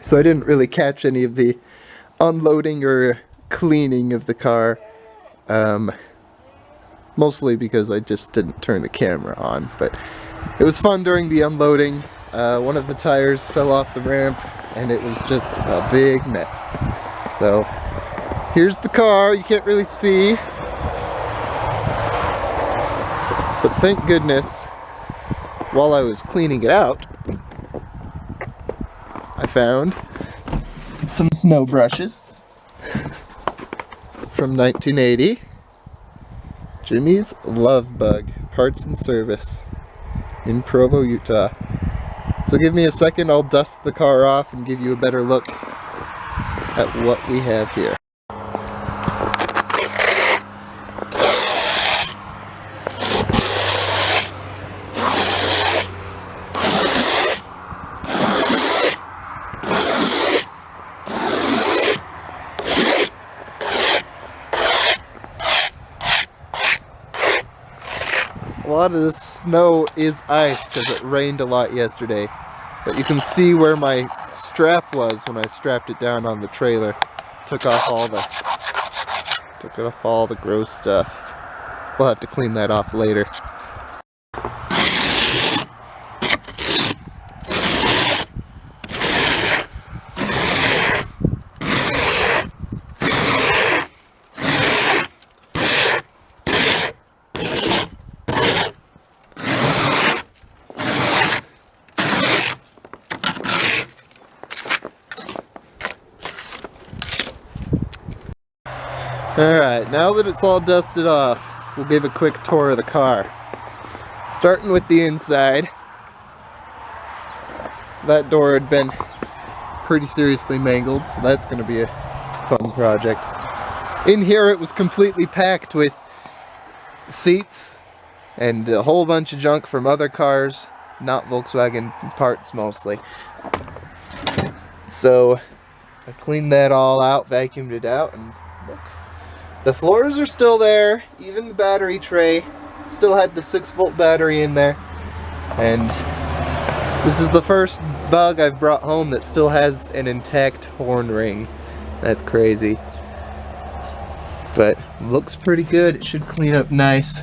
so I didn't really catch any of the unloading or cleaning of the car. Mostly because I just didn't turn the camera on, but it was fun during the unloading. One of the tires fell off the ramp and it was just a big mess. So here's the car. You can't really see, but thank goodness while I was cleaning it out I found some snow brushes from 1980. Jimmy's Love Bug Parts and Service in Provo, Utah. So give me a second, I'll dust the car off and give you a better look at what we have here. A lot of the snow is ice because it rained a lot yesterday, but you can see where my strap was when I strapped it down on the trailer. Took off all the gross stuff. We'll have to clean that off later. Alright, now that it's all dusted off, we'll give a quick tour of the car. Starting with the inside. That door had been pretty seriously mangled, so that's going to be a fun project. In here it was completely packed with seats and a whole bunch of junk from other cars, not Volkswagen parts mostly. So I cleaned that all out, vacuumed it out, and look. The floors are still there, even the battery tray still had the 6-volt battery in there. And this is the first Bug I've brought home that still has an intact horn ring. That's crazy. But looks pretty good. It should clean up nice.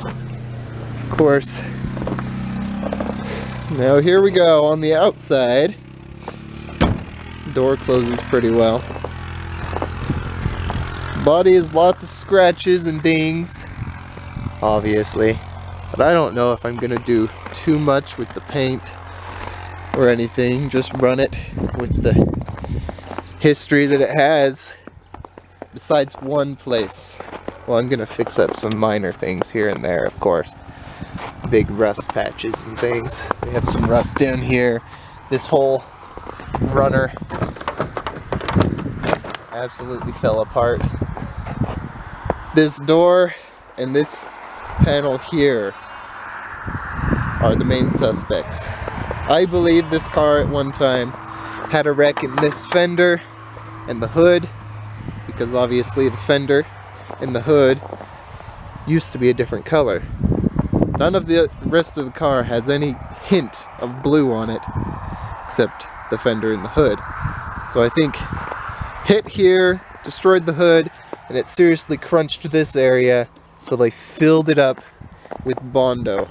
Of course. Now here we go on the outside. Door closes pretty well. Body has lots of scratches and dings, obviously, but I don't know if I'm gonna do too much with the paint or anything. Just run it with the history that it has, besides one place. Well, I'm gonna fix up some minor things here and there, of course. Big rust patches and things. We have some rust down here. This whole runner absolutely fell apart. This door and this panel here are the main suspects. I believe this car at one time had a wreck in this fender and the hood, because obviously the fender and the hood used to be a different color. None of the rest of the car has any hint of blue on it, except the fender and the hood. So I think hit here, destroyed the hood, and it seriously crunched this area, so they filled it up with Bondo.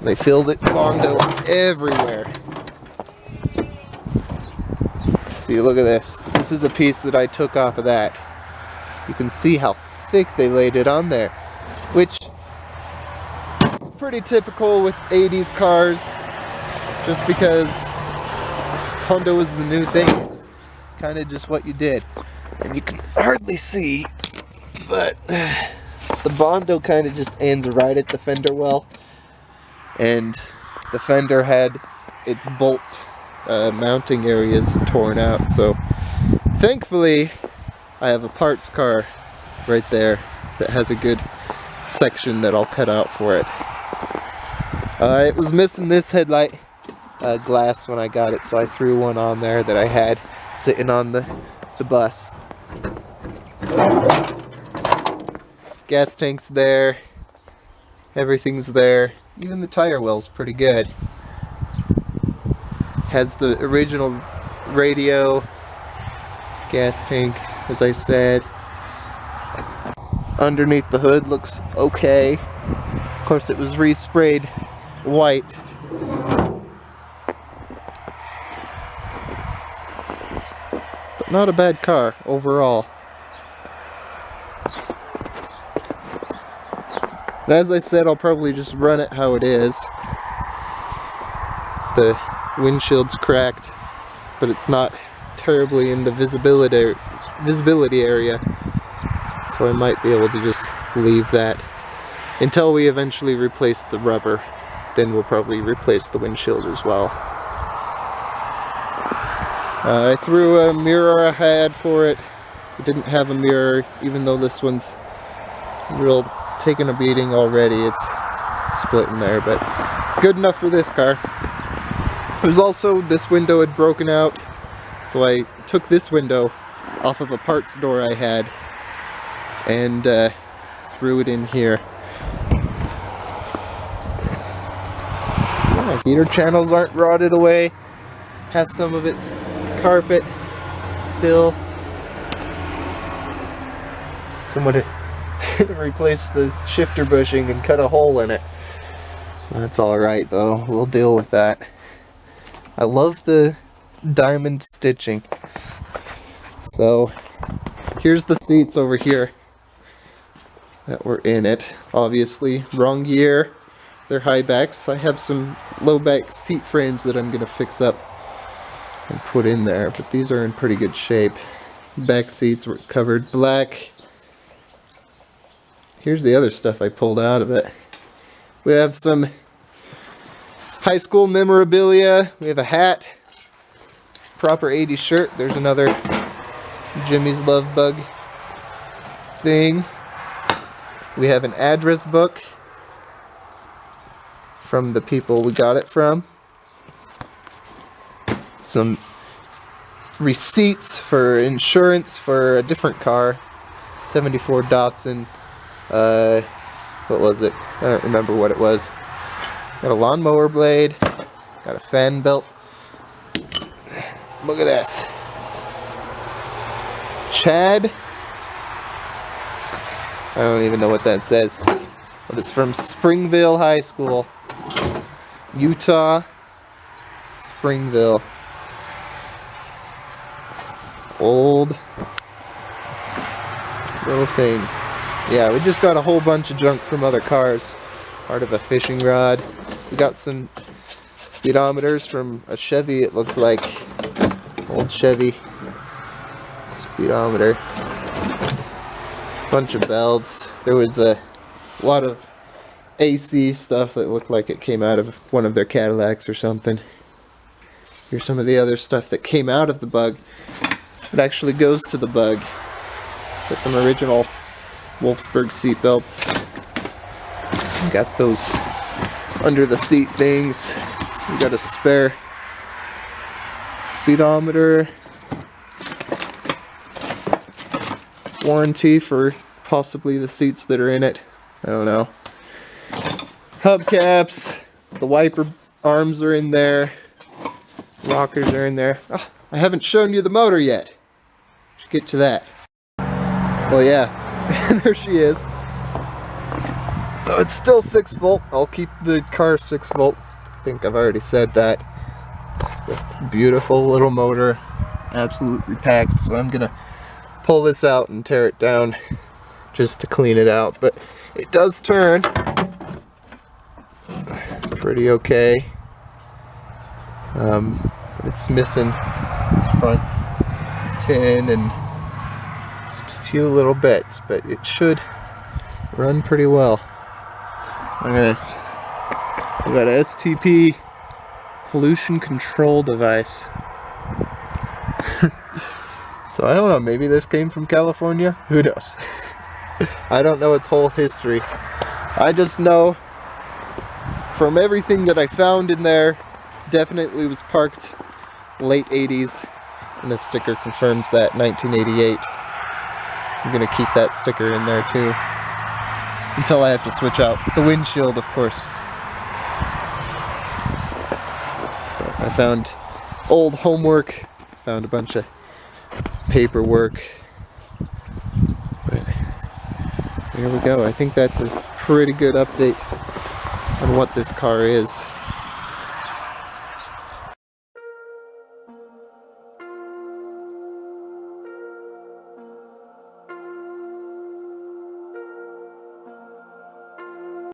They filled it Bondo everywhere. See, look at this. This is a piece that I took off of that. You can see how thick they laid it on there, which is pretty typical with 80s cars, just because Bondo was the new thing. It was kind of just what you did. And you can hardly see, but the Bondo kind of just ends right at the fender well, and the fender had its bolt mounting areas torn out, so thankfully I have a parts car right there that has a good section that I'll cut out for it. It was missing this headlight glass when I got it, so I threw one on there that I had sitting on the bus. Gas tank's there, everything's there, even the tire well's pretty good. Has the original radio, gas tank, as I said. Underneath the hood looks okay. Of course, it was resprayed white. But not a bad car overall. And as I said, I'll probably just run it how it is. The windshield's cracked, but it's not terribly in the visibility area. So I might be able to just leave that until we eventually replace the rubber. Then we'll probably replace the windshield as well. I threw a mirror I had for it. It didn't have a mirror, even though this one's real taking a beating already. It's splitting there, but it's good enough for this car. There's also, this window had broken out, so I took this window off of a parts door I had and threw it in here. Yeah, heater channels aren't rotted away. Has some of its carpet still. Someone replaced the shifter bushing and cut a hole in it. That's alright though, we'll deal with that. I love the diamond stitching. So here's the seats over here that were in it. Obviously wrong year, they're high backs. I have some low back seat frames that I'm gonna fix up and put in there, but these are in pretty good shape. Back seats were covered black. Here's the other stuff I pulled out of it. We have some high school memorabilia. We have a hat, proper 80s shirt. There's another Jimmy's Love Bug thing. We have an address book from the people we got it from. Some receipts for insurance for a different car, 74 Datsun. What was it? I don't remember what it was. Got a lawnmower blade. Got a fan belt. Look at this. Chad. I don't even know what that says. But it's from Springville High School. Utah. Springville. Old little thing. Yeah, we just got a whole bunch of junk from other cars. Part of a fishing rod. We got some speedometers from a Chevy, it looks like. Old Chevy speedometer. Bunch of belts. There was a lot of AC stuff that looked like it came out of one of their Cadillacs or something. Here's some of the other stuff that came out of the Bug. It actually goes to the Bug. Got some original Wolfsburg seat belts. Got those under the seat things. We got a spare speedometer. Warranty for possibly the seats that are in it. I don't know. Hubcaps. The wiper arms are in there. Rockers are in there. Oh, I haven't shown you the motor yet. Should get to that. Well, yeah. There she is. So it's still 6 volt. I'll keep the car 6 volt. I think I've already said that. Beautiful little motor. Absolutely packed. So I'm gonna pull this out and tear it down just to clean it out. But it does turn pretty okay. But it's missing its front tin and just a few little bits, but it should run pretty well. Look at this. We got a STP pollution control device. So I don't know, maybe this came from California? Who knows? I don't know its whole history. I just know from everything that I found in there, definitely was parked late 80s, and the sticker confirms that, 1988. I'm gonna keep that sticker in there too, until I have to switch out the windshield, of course. But I found old homework. Found a bunch of paperwork. But there we go. I think that's a pretty good update on what this car is.